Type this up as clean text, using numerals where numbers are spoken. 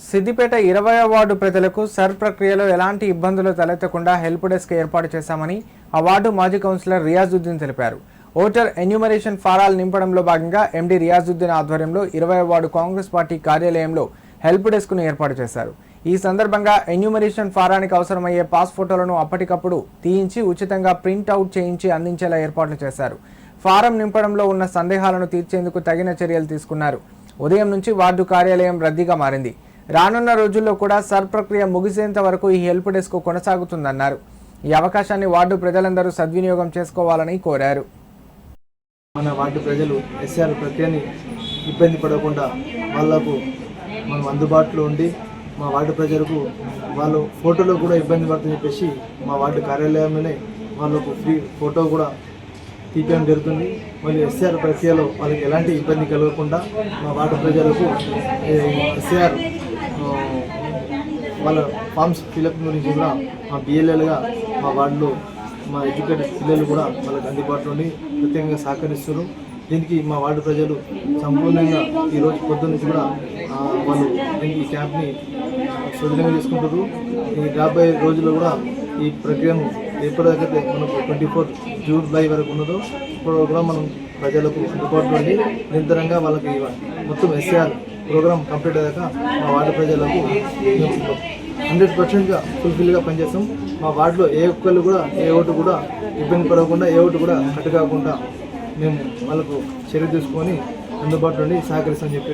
Siddipet 20వ ward ప్రజలకు sir ప్రక్రియలో ఎలాంటి ఇబ్బందులు తలెత్తకుండా హెల్ప్ డెస్క్ ఏర్పాటు చేశామని ఆ వార్డు మాజీ కౌన్సిలర్ రియాజుద్దీన్ తెలిపారు. ఓటర్ ఎన్యూమరేషన్ ఫారాలు నింపడంలో భాగంగా ఎండి రియాజుద్దీన్ ఆధ్వర్యంలో 20వ వార్డు కాంగ్రెస్ పార్టీ కార్యాలయంలో హెల్ప్ డెస్క్ను ఏర్పాటు చేశారు. ఈ సందర్భంగా ఎన్యూమరేషన్ ఫారానికి అవసరమయ్యే పాస్ ఫోటోలను అప్పటికప్పుడు తీయించి ఉచితంగా ప్రింట్ అవుట్ చేయించి అందించేలా ఏర్పాట్లు చేశారు. ఫారం నింపడంలో ఉన్న సందేహాలను తీర్చేందుకు తగిన చర్యలు తీసుకున్నారు. ఉదయం నుంచి వార్డు కార్యాలయం రద్దీగా మారింది. రానున్న రోజుల్లో కూడా సర్ ప్రక్రియ ముగిసేంత వరకు ఈ హెల్ప్ డెస్క్ కొనసాగుతుందన్నారు. ఈ అవకాశాన్ని వార్డు ప్రజలందరూ సద్వినియోగం చేసుకోవాలని కోరారు. మన వార్డు ప్రజలు ఎస్ఆర్ ప్రక్రియని ఇబ్బంది పడకుండా వాళ్లకు మనం అందుబాటులో ఉండి మా వార్డు ప్రజలకు వాళ్ళు ఫోటోలో కూడా ఇబ్బంది పడుతుందని చెప్పేసి మా వార్డు కార్యాలయంలోనే వాళ్ళకు ఫ్రీ ఫోటో కూడా తీయడం జరుగుతుంది. మరియు ఎస్ఆర్ ప్రక్రియలో వాళ్ళకి ఎలాంటి ఇబ్బంది కలగకుండా మా వార్డు ప్రజలకు ఎస్ఆర్ వాళ్ళ ఫామ్స్ ఫిలప్ గురించి కూడా మా బిఎల్ఎల్గా మా వార్డులో మా ఎడ్యుకేటెడ్ పిల్లలు కూడా వాళ్ళకి అందుబాటులోని ప్రత్యేకంగా సహకరిస్తున్నారు. దీనికి మా వార్డు ప్రజలు సంపూర్ణంగా ఈరోజు పొద్దున్న నుంచి కూడా వాళ్ళు ఈ క్యాంప్ని సద్వినియోగం చేసుకుంటారు. ఈ రాబోయే రోజుల్లో కూడా ఈ ప్రక్రియను ఎప్పటికైతే మనకు 24 జూలై వరకు ఉన్నదో ఇప్పుడు కూడా మనం ప్రజలకు అందుబాటులో ఉండి నిరంతరంగా వాళ్ళకి మొత్తం ఎస్ఆర్ ప్రోగ్రామ్ కంప్లీట్ అయ్యాక మా వార్డు ప్రజలకు 100%గా ఫుల్ఫిల్గా పనిచేస్తాం. మా వార్డులో ఏ ఒక్కళ్ళు కూడా ఏ ఓటు కూడా ఇబ్బంది పడకుండా ఏ ఓటు కూడా కట్ కాకుండా మేము వాళ్ళకు చర్య తీసుకొని అందుబాటులో ఉండి సహకరిస్తామని చెప్పి